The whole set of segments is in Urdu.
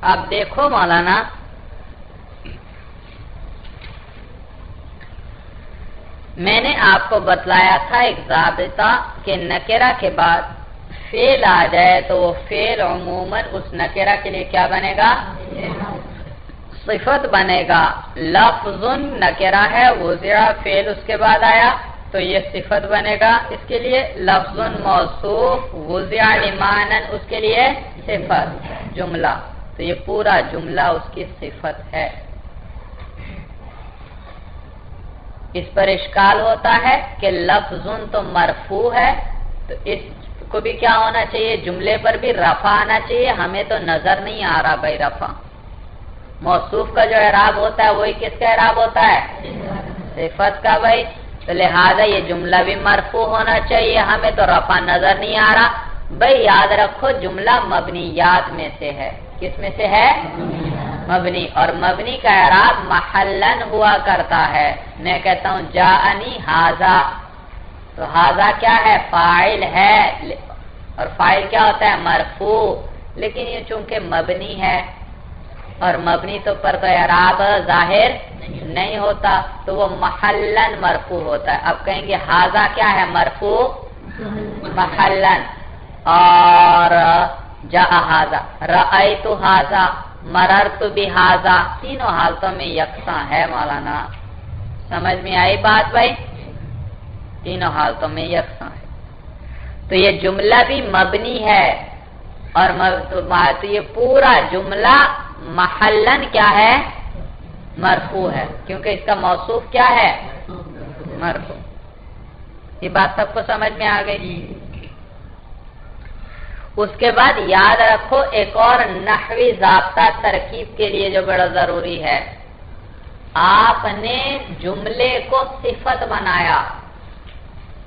اب دیکھو مولانا، میں نے آپ کو بتلایا تھا ایک ضابطہ کہ نکرہ کے بعد فعل آ جائے تو وہ فعل عموماً اس نکرہ کے لیے کیا بنے گا؟ صفت بنے گا۔ لفظ نکرہ ہے، وضع فعل اس کے بعد آیا تو یہ صفت بنے گا اس کے لیے۔ لفظ موصوف وضع لمعنی اس کے لیے صفت جملہ، تو یہ پورا جملہ اس کی صفت ہے۔ اس پر اشکال ہوتا ہے کہ لفظ تو مرفوع ہے، تو اس کو بھی کیا ہونا چاہیے؟ جملے پر بھی رفع آنا چاہیے، ہمیں تو نظر نہیں آ رہا بھائی رفع۔ موصوف کا جو اعراب ہوتا ہے وہی کس کا اعراب ہوتا ہے؟ صفت کا بھائی، تو لہذا یہ جملہ بھی مرفوع ہونا چاہیے، ہمیں تو رفع نظر نہیں آ رہا۔ بھائی یاد رکھو جملہ مبنیات میں سے ہے، کس میں سے ہے؟ مبنی، اور مبنی کا اعراب محلن ہوا کرتا ہے۔ میں کہتا ہوں جاءنی ھذا، تو ھذا کیا ہے؟ فاعل ہے، اور فاعل کیا ہوتا ہے؟ مرفوع، لیکن یہ چونکہ مبنی ہے اور مبنی تو پر تو اعراب ظاہر نہیں ہوتا تو وہ محلن مرفوع ہوتا ہے۔ اب کہیں گے ھذا کیا ہے؟ مرفوع محلن، اور جاء ھذا، رأیت ھذا، مررت بھذا، تینوں حالتوں میں یکساں ہے مولانا۔ سمجھ میں آئی بات بھائی؟ تینوں حالتوں میں یکساں ہے، تو یہ جملہ بھی مبنی ہے، اور تو یہ پورا جملہ محلن کیا ہے؟ مرفوع ہے، کیونکہ اس کا موصوف کیا ہے؟ مرفوع۔ یہ بات سب کو سمجھ میں آ گئی؟ اس کے بعد یاد رکھو ایک اور نحوی ضابطہ ترکیب کے لیے جو بڑا ضروری ہے، آپ نے جملے کو صفت بنایا،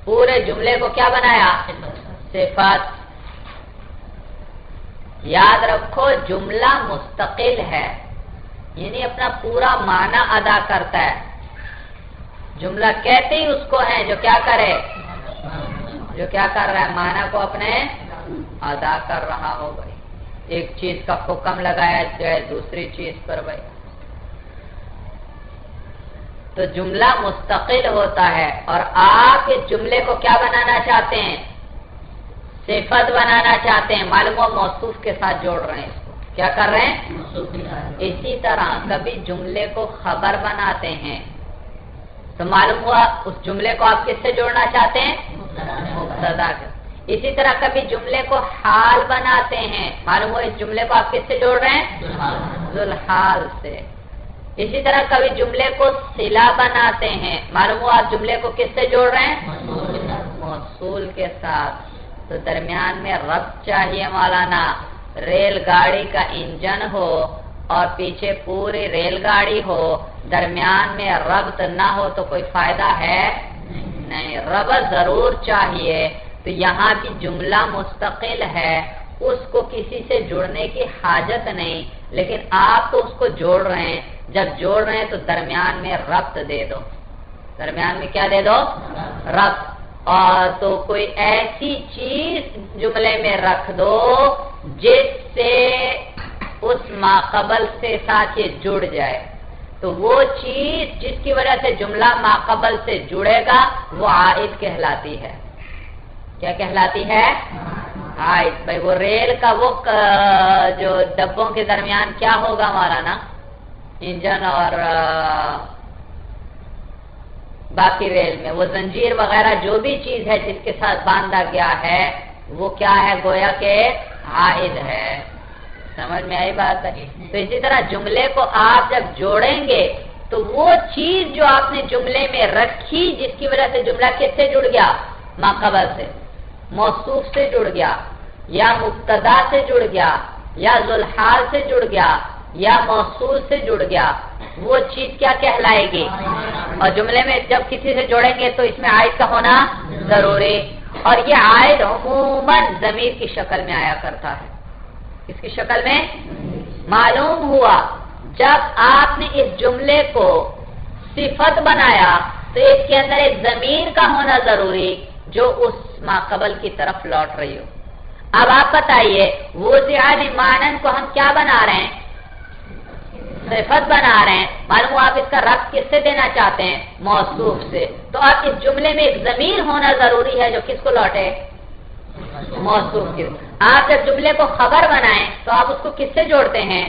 پورے جملے کو کیا بنایا؟ صفت۔ یاد رکھو جملہ مستقل ہے، یعنی اپنا پورا معنی ادا کرتا ہے۔ جملہ کہتے ہی اس کو ہے جو کیا کرے؟ جو کیا کر رہا ہے؟ معنی کو اپنے ادا کر رہا ہو بھائی۔ ایک چیز کا حکم لگایا جائے دوسری چیز پر بھائی، تو جملہ مستقل ہوتا ہے، اور آپ اس جملے کو کیا بنانا چاہتے ہیں؟ صفت بنانا چاہتے ہیں، معلوم ہو موصوف کے ساتھ جوڑ رہے ہیں، اس کو کیا کر رہے ہیں؟ اسی طرح کبھی جملے کو خبر بناتے ہیں تو معلوم ہوا اس جملے کو آپ کس سے جوڑنا چاہتے ہیں؟ مبتدا کے۔ اسی طرح کبھی جملے کو حال بناتے ہیں، معلوم ہوا اس جملے کو آپ کس سے جوڑ رہے ہیں؟ ذوالحال سے۔ اسی طرح کبھی جملے کو صلہ بناتے ہیں، معلوم ہوا آپ جملے کو کس سے جوڑ رہے ہیں؟ موصول کے ساتھ۔ تو درمیان میں ربط چاہیے مولانا، ریل گاڑی کا انجن ہو اور پیچھے پوری ریل گاڑی ہو، درمیان میں ربط نہ ہو تو کوئی فائدہ ہے نہیں، ربط ضرور چاہیے۔ تو یہاں بھی جملہ مستقل ہے، اس کو کسی سے جوڑنے کی حاجت نہیں، لیکن آپ تو اس کو جوڑ رہے ہیں، جب جوڑ رہے ہیں تو درمیان میں ربط دے دو، درمیان میں کیا دے دو؟ ربط۔ اور تو کوئی ایسی چیز جملے میں رکھ دو جس سے اس ماقبل سے ساتھ یہ جڑ جائے، تو وہ چیز جس کی وجہ سے جملہ ماقبل سے جڑے گا وہ عائد کہلاتی ہے۔ کیا کہلاتی ہے؟ عائد۔ بھائی وہ ریل کا وہ جو ڈبوں کے درمیان کیا ہوگا ہمارا نا؟ انجن اور باقی ریل میں وہ زنجیر وغیرہ جو بھی چیز ہے جس کے ساتھ باندھا گیا ہے وہ کیا ہے؟ گویا کہ عائد ہے۔ سمجھ میں آئی بات ہے؟ تو اسی طرح جملے کو آپ جب جوڑیں گے تو وہ چیز جو آپ نے جملے میں رکھی جس کی وجہ سے جملہ کس سے جڑ گیا؟ ماقبل سے، موصوف سے جڑ گیا، یا مبتدا سے جڑ گیا، یا ذوالحال سے جڑ گیا، یا موصول سے جڑ گیا، وہ چیز کیا کہلائے گی؟ اور جملے میں جب کسی سے جوڑیں گے تو اس میں عائد کا ہونا ضروری، اور یہ عائد عموماً ضمیر کی شکل میں آیا کرتا ہے۔ اس کی شکل میں معلوم ہوا جب آپ نے اس جملے کو صفت بنایا تو اس کے اندر ایک ضمیر کا ہونا ضروری جو اس ماقبل کی طرف لوٹ رہی ہو۔ اب آپ بتائیے وضع لمعنی کو ہم کیا بنا رہے ہیں؟ صفت بنا رہے ہیں، معلوم ہوا آپ اس کا ربط کس سے دینا چاہتے ہیں؟ موصوف سے. تو اب اس جملے میں ایک ضمیر ہونا ضروری ہے جو کس کو لوٹے؟ موصوف کی. آپ جب جملے کو خبر بنائیں تو آپ اس کو کس سے جوڑتے ہیں؟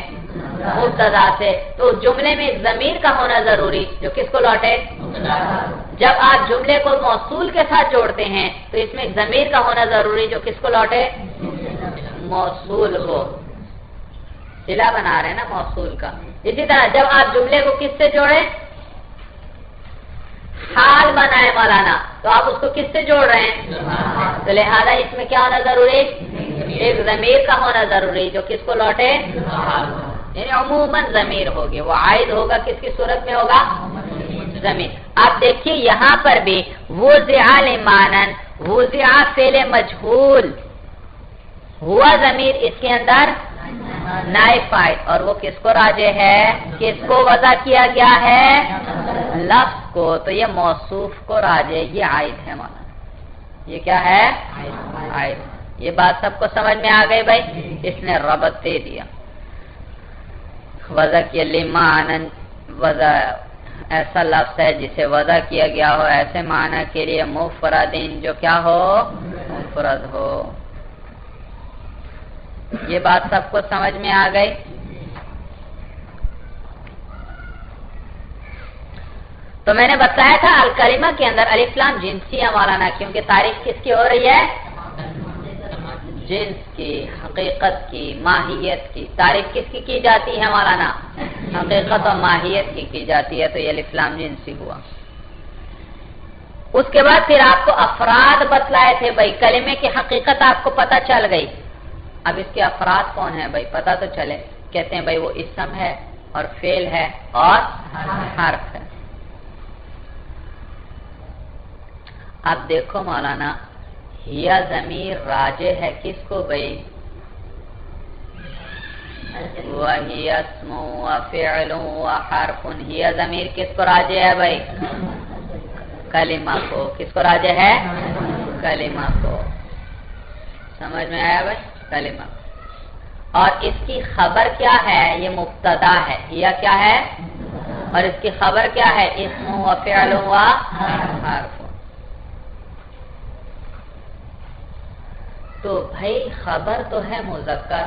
مبتدا سے. تو جملے میں ایک ضمیر کا ہونا ضروری جو کس کو لوٹے؟ جب آپ جملے کو موصول کے ساتھ جوڑتے ہیں تو اس میں ایک ضمیر کا ہونا ضروری جو کس کو لوٹے؟ موصول کو. صلہ بنا رہے ہیں نا موصول کا. اسی طرح جب آپ جملے کو کس سے جوڑیں؟ حال بنائے مولانا تو آپ اس کو کس سے جوڑ رہے ہیں؟ تو لہذا اس میں کیا ہونا ضروری؟ ایک ضمیر کا ہونا ضروری جو کس کو لوٹے؟ یعنی عموماً ضمیر ہوگی. وہ عائد ہوگا کس کی صورت میں ہوگا؟ ضمیر. آپ دیکھیے یہاں پر بھی وضع لمانن، وضع فعل مجہول، ہوا ضمیر اس کے اندر نائب فاعل، اور وہ کس کو راجع ہے؟ کس کو وضع کیا گیا ہے؟ لفظ کو. تو یہ موصوف کو راجع، یہ عائد ہے مولانا. یہ کیا ہے؟ عائد. یہ بات سب کو سمجھ میں آ گئی بھائی؟ اس نے ربط دے دیا. وضع کیا لمانن، وضع ایسا لفظ ہے جسے وضع کیا گیا ہو ایسے معنی کے لیے مفردین جو کیا ہو؟ مفرد ہو. یہ بات سب کو سمجھ میں آ گئی؟ تو میں نے بتایا تھا الکلمہ کے اندر الف لام جنسی ہے مولانا، کیونکہ تعریف کس کی ہو رہی ہے؟ جنس کی، حقیقت کی، ماہیت کی. تعریف کس کی جاتی ہے مولانا؟ حقیقت اور ماہیت کی جاتی ہے. تو یہ الف لام جنسی ہوا. اس کے بعد پھر آپ کو افراد بتلائے تھے بھائی. کلمے کی حقیقت آپ کو پتہ چل گئی. اب اس کے افراد کون ہیں بھائی؟ پتہ تو چلے. کہتے ہیں بھائی وہ اسم ہے اور فعل ہے اور حرف ہے. اب دیکھو مولانا، ہیا ضمیر راجع ہے کس کو بھائی؟ وہی اسم وفعل وحرف. ہیا ضمیر کس کو راجع ہے بھائی؟ کلمہ کو. کس کو راجع ہے؟ کلمہ کو. سمجھ میں آیا بھائی؟ کلمہ. اور اس کی خبر کیا ہے؟ یہ مبتدا ہے. ہیا کیا ہے؟ اور اس کی خبر کیا ہے؟ اسم وفعل وحرف. تو بھائی خبر تو ہے مذکر.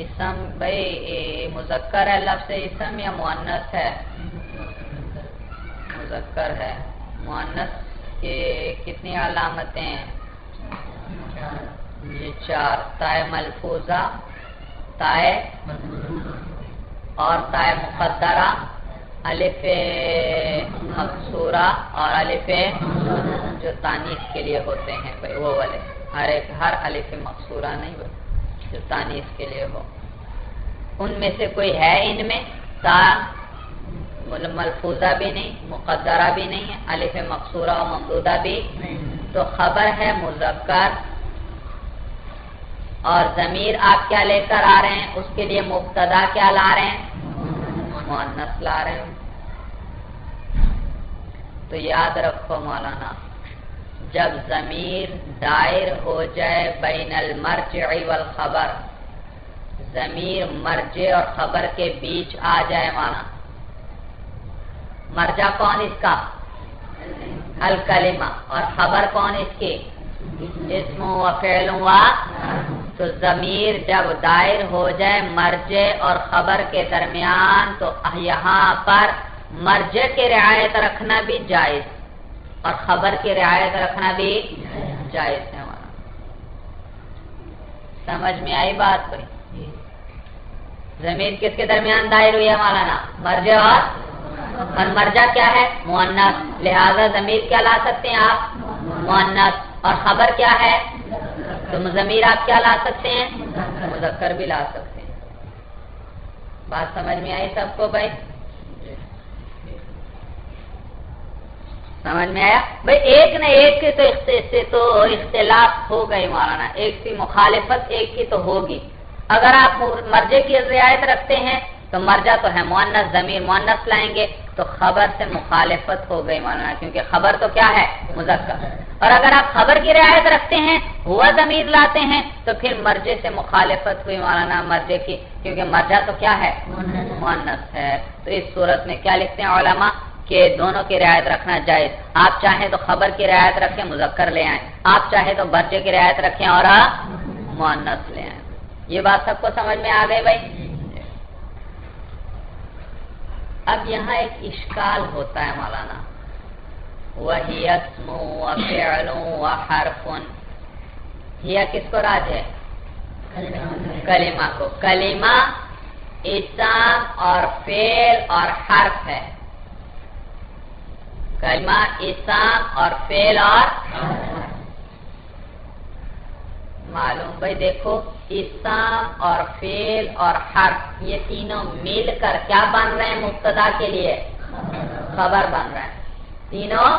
اسم بھائی مذکر ہے لفظ اسم یا مؤنث ہے؟ مذکر ہے. مؤنث کے کتنی علامتیں ہیں؟ یہ 4. تائے ملفوظہ، تائے اور تائے مقدرہ، الف مقصورہ اور الف جو تانیث کے لیے ہوتے ہیں بھائی وہ والے. ہر الف مقصورہ نہیں جو تانیث کے لیے ہو. ان میں سے کوئی ہے ان میں؟ تا ملفوظہ بھی نہیں، مقدرہ بھی نہیں ہے، الف مقصورہ اور ممدودہ بھی. تو خبر ہے مذکر اور ضمیر آپ کیا لے کر آ رہے ہیں؟ اس کے لیے مبتدا کیا لا رہے ہیں؟ مؤنث لا رہے ہیں. تو یاد رکھو مولانا، جب ضمیر دائر ہو جائے بین المرجع والخبر، ضمیر مرجع اور خبر کے بیچ آ جائے مولانا. مرجع کون اس کا؟ الکلمہ. اور خبر کون اس کی؟ اسم و فعل و. تو ضمیر جب دائر ہو جائے مرجع اور خبر کے درمیان تو یہاں پر مرجع کی رعایت رکھنا بھی جائز اور خبر کی رعایت رکھنا بھی جائز ہے. سمجھ میں آئی بات کوئی؟ ضمیر کس کے درمیان دائر ہوئی ہے مولانا؟ مرجع. اور مرجع کیا ہے؟ مؤنث. لہذا ضمیر کیا لا سکتے ہیں آپ؟ مؤنث. اور خبر کیا ہے؟ تو ضمیر آپ کیا لا سکتے ہیں؟ مذکر بھی لا سکتے ہیں. بات سمجھ میں آئی سب کو بھائی؟ سمجھ میں آیا بھائی؟ ایک نہ ایک سے تو اختلاف ہو گئی مولانا. ایک سی مخالفت ایک کی تو ہوگی. اگر آپ مرجع کی رعایت رکھتے ہیں تو مرجع تو ہے مؤنث، ضمیر مؤنث لائیں گے تو خبر سے مخالفت ہو گئی مولانا، کیونکہ خبر تو کیا ہے؟ مذکر. اور اگر آپ خبر کی رعایت رکھتے ہیں ہوا ضمیر لاتے ہیں تو پھر مرجع سے مخالفت ہوئی مولانا مرجع کی، کیونکہ مرجع تو کیا ہے؟ مؤنث ہے۔ تو اس صورت میں کیا لکھتے ہیں علماء کہ دونوں کی رعایت رکھنا جائز، آپ چاہیں تو خبر کی رعایت رکھیں مذکر لے آئیں، آپ چاہیں تو مرجع کی رعایت رکھیں اور مؤنث لے آئیں۔ یہ بات سب کو سمجھ میں آ گئی بھائی؟ اب یہاں ایک اشکال ہوتا ہے مولانا، وہی اسم وفعل وحرف، یہ کس کو راج ہے؟ کلمہ کو۔ کلمہ اسم اور فعل اور حرف ہے، کلمہ اسم اور فعل اور معلوم بھائی دیکھو اسم اور فعل اور حرف یہ تینوں مل کر کیا بن رہے ہیں؟ مبتدا کے لیے خبر بن رہے ہیں تینوں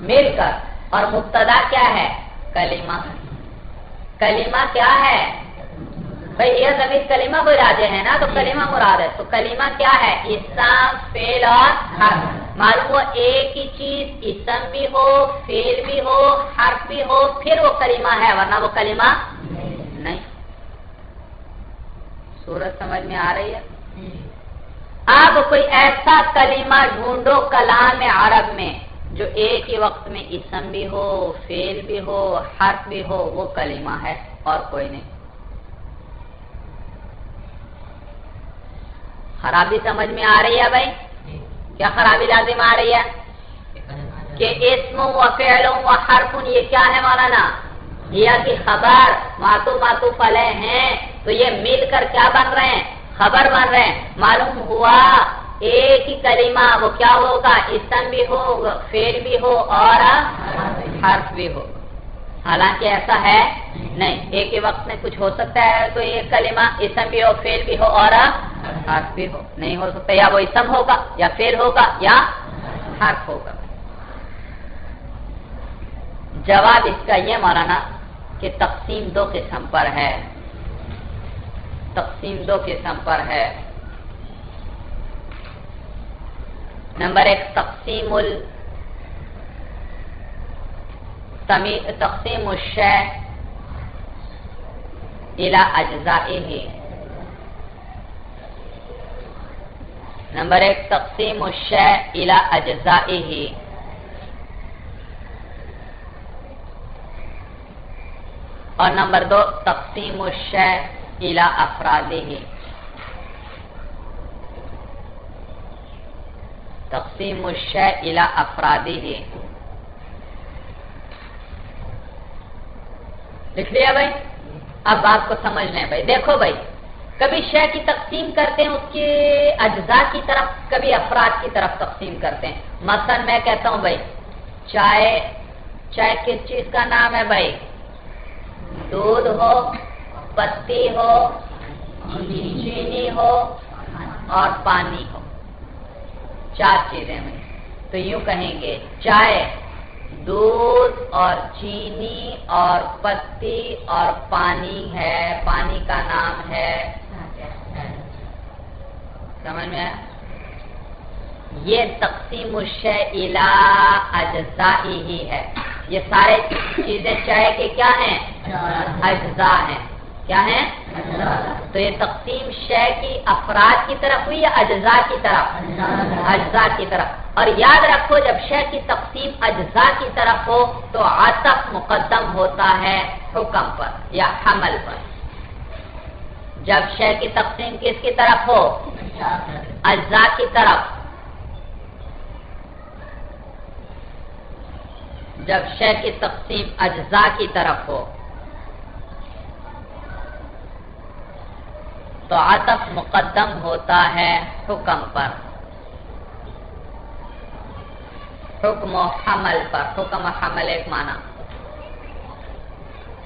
مل کر، اور مبتدا کیا ہے؟ کلمہ۔ کلمہ کیا ہے بھائی؟ یہ ضمیر کلمہ کو راجع ہے نا، تو کلمہ مراد ہے، تو کلمہ کیا ہے؟ اسم فعل اور حرف۔ معلوم ہو ایک ہی چیز اسم بھی ہو فعل بھی ہو حرف بھی ہو پھر وہ کلمہ ہے، ورنہ وہ کلمہ نہیں۔ صورت سمجھ میں آ رہی ہے؟ اب کوئی ایسا کلمہ ڈھونڈو کلام عرب میں جو ایک ہی وقت میں اسم بھی ہو فعل بھی ہو حرف بھی ہو، وہ کلمہ ہے اور کوئی نہیں۔ خرابی سمجھ میں آ رہی ہے بھائی؟ کیا خرابی لازم آ رہی ہے کہ اسم و فعل و حرف یہ کیا ہے مولانا؟ یہ کی خبر معطوف علیہ ہیں، تو یہ مل کر کیا بن رہے ہیں؟ خبر بن رہے ہیں۔ معلوم ہوا ایک ہی کلمہ وہ کیا ہوگا؟ اسم بھی ہو فعل بھی ہو اور حرف بھی ہو، حالانکہ ایسا ہے نہیں، ایک ہی وقت میں کچھ ہو سکتا ہے تو یہ کلمہ اسم بھی ہو فعل بھی ہو اور حرف بھی ہو، نہیں ہو سکتا، یا وہ اسم ہوگا یا فعل ہوگا یا حرف ہوگا۔ جواب اس کا یہ مولانا کہ تقسیم دو قسم پر ہے، تقسیم دو قسم پر ہے۔ نمبر ایک تقسیم الشیء الى اجزائه، نمبر ایک تقسیم الشیء الى اجزائه، اور نمبر دو تقسیم الشیء الى افراده، تقسیم الشیء الى افراده۔ لکھ لیا بھائی؟ اب بات کو سمجھ لیں بھائی، دیکھو بھائی کبھی شے کی تقسیم کرتے ہیں اس کے اجزاء کی طرف، کبھی افراد کی طرف تقسیم کرتے ہیں۔ مثلا میں کہتا ہوں بھائی چائے، چائے کس چیز کا نام ہے بھائی؟ دودھ ہو پتی ہو چینی ہو اور پانی ہو، چار چیزیں ہیں، تو یوں کہیں گے چائے دودھ اور چینی اور پتی اور پانی ہے، پانی کا نام ہے، سمجھ میں آیا؟ یہ تقسیم الشیء الی اجزائی ہی ہے، یہ سارے چیزیں چائے کے کیا ہیں؟ اجزاء ہیں، کیا ہیں؟ تو یہ تقسیم شے کی افراد کی طرف ہوئی یا اجزاء کی طرف؟ اجزاء کی طرف۔ اور یاد رکھو جب شے کی تقسیم اجزاء کی طرف ہو تو عطف مقدم ہوتا ہے حکم پر یا حمل پر۔ جب شے کی تقسیم کس کی طرف ہو؟ اجزاء کی طرف، جب شے کی تقسیم اجزاء کی طرف ہو تو عطف مقدم ہوتا ہے حکم پر، حکم و حمل پر۔ حکم و حمل ایک معنی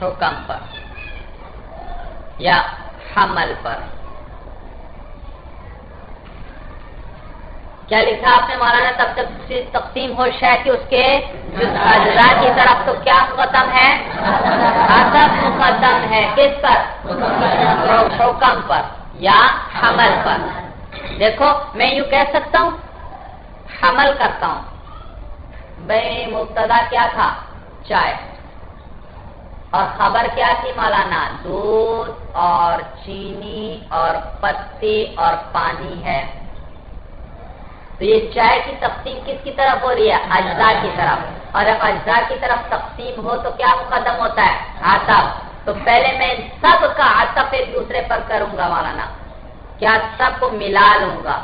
حکم پر یا حمل پر۔ کیا لکھا آپ نے مولانا؟ تب تک تقسیم ہو شے کی اس کے اجزاء کی طرف تو کیا مقدم ہے؟ عطف مقدم ہے کس پر؟ حکم پر یا حمل پر۔ دیکھو میں یوں کہہ سکتا ہوں، حمل کرتا ہوں بھائی مبتدا کیا تھا؟ چائے، اور خبر کیا تھی مولانا؟ دودھ اور چینی اور پتی اور پانی ہے. تو یہ چائے کی تقسیم کس کی طرف ہو رہی ہے؟ اجزاء کی طرف. اور جب اجزاء کی طرف تقسیم ہو تو کیا مقدم ہوتا ہے؟ عطف. تو پہلے میں ان سب کا عطف ایک دوسرے پر کروں گا مولانا، کیا سب کو ملا لوں گا،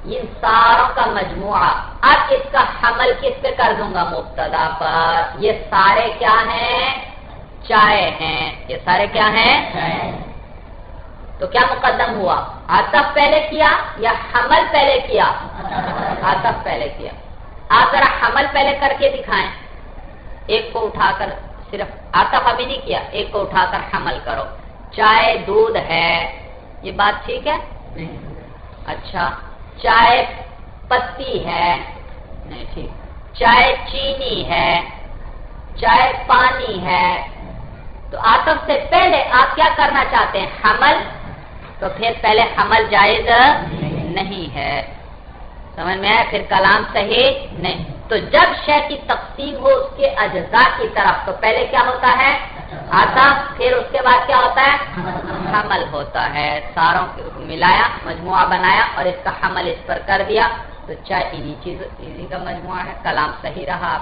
ان ساروں کا مجموعہ. اب اس کا حمل کس پہ کر دوں گا؟ مبتدا پر. یہ سارے کیا ہیں؟ چائے ہیں. یہ سارے کیا ہیں؟ تو کیا مقدم ہوا؟ عطف پہلے کیا یا حمل پہلے کیا؟ عطف پہلے کیا. آپ ذرا حمل پہلے کر کے دکھائیں. ایک کو اٹھا کر، صرف عطف ابھی نہیں کیا، ایک کو اٹھا کر حمل کرو. چائے دودھ ہے، یہ بات ٹھیک ہے؟ اچھا. چائے پتی ہے، نہیں ٹھیک. چائے چینی ہے، چائے پانی ہے. تو عطف سے پہلے آپ کیا کرنا چاہتے ہیں؟ حمل. تو پھر پہلے حمل جائز نہیں ہے. سمجھ میں آیا؟ پھر کلام صحیح نہیں. تو جب شے کی تقسیم ہو اس کے اجزاء کی طرف تو پہلے کیا ہوتا ہے؟ عطف. پھر اس کے بعد کیا ہوتا ہے؟ حمل ہوتا ہے. ساروں کو ملایا، مجموعہ بنایا اور اس کا حمل اس پر کر دیا. تو چاہے انہی کا مجموعہ ہے. کلام صحیح رہا.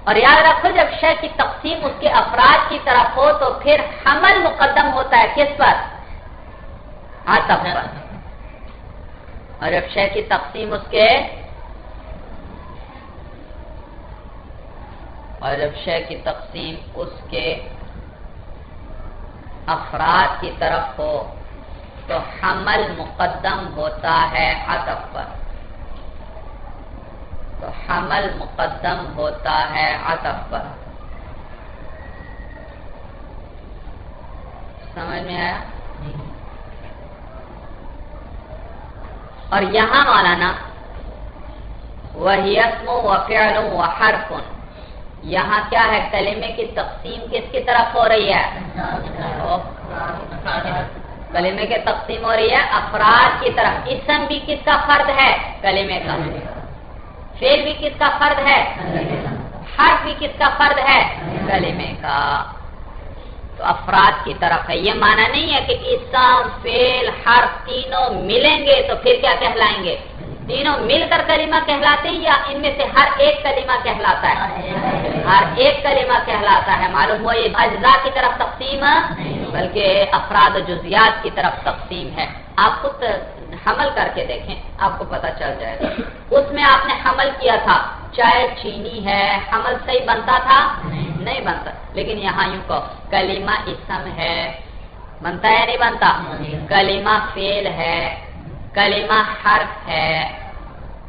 اور یاد رکھو جب شے کی تقسیم اس کے افراد کی طرف ہو تو پھر حمل مقدم ہوتا ہے کس پر؟ عطف پر. اور جب شے کی تقسیم اس کے افراد کی طرف ہو تو حمل مقدم ہوتا ہے عطف پر. تو حمل مقدم ہوتا ہے عطف پر. سمجھ میں آیا؟ اور یہاں مولانا وہی اسم و فعل و حرف، یہاں کیا ہے؟ کلمے کی تقسیم کس کی طرف ہو رہی ہے؟ کلمے کی تقسیم ہو رہی ہے افراد کی طرف. اسم بھی کس کا فرد ہے؟ کلمے کا. فعل بھی کس کا فرد ہے؟ حرف بھی کس کا فرد ہے؟ کلمے کا. تو افراد کی طرف ہے. یہ معنی نہیں ہے کہ اسم فعل حرف تینوں ملیں گے تو پھر کیا کہلائیں گے؟ تینوں مل کر کلمہ کہلاتے ہیں یا ان میں سے ہر ایک کلمہ کہلاتا ہے؟ ہر ایک کلمہ کہلاتا ہے. معلوم ہوا یہ اجزاء کی طرف تقسیم بلکہ افراد و جزیات کی طرف تقسیم ہے. آپ خود حمل کر کے دیکھیں، آپ کو پتہ چل جائے گا. اس میں آپ نے حمل کیا تھا چائے چینی ہے، حمل صحیح بنتا تھا؟ نہیں بنتا. لیکن یہاں یوں کو کلمہ اسم ہے، بنتا ہے نہیں بنتا؟ کلمہ فعل ہے، کلمہ حرف ہے.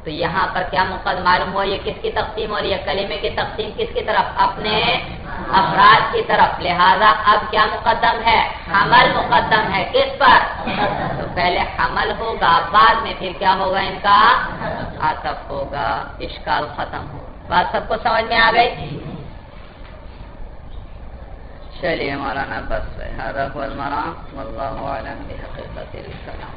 تو یہاں پر کیا مقدم معلوم ہوا؟ یہ کس کی تقسیم ہو رہی ہے؟ کلمے کی تقسیم کس کی طرف؟ اپنے افراد کی طرف. لہذا اب کیا مقدم ہے؟ حمل مقدم ہے. کس پر؟ تو پہلے حمل ہوگا، بعد میں پھر کیا ہوگا؟ ان کا عطف ہوگا. اشکال ختم ہو. بات سب کو سمجھ میں آ گئی؟ چلیے مولانا بس ہے. هذا هو المرام والله اعلم بحقيقة الكلام.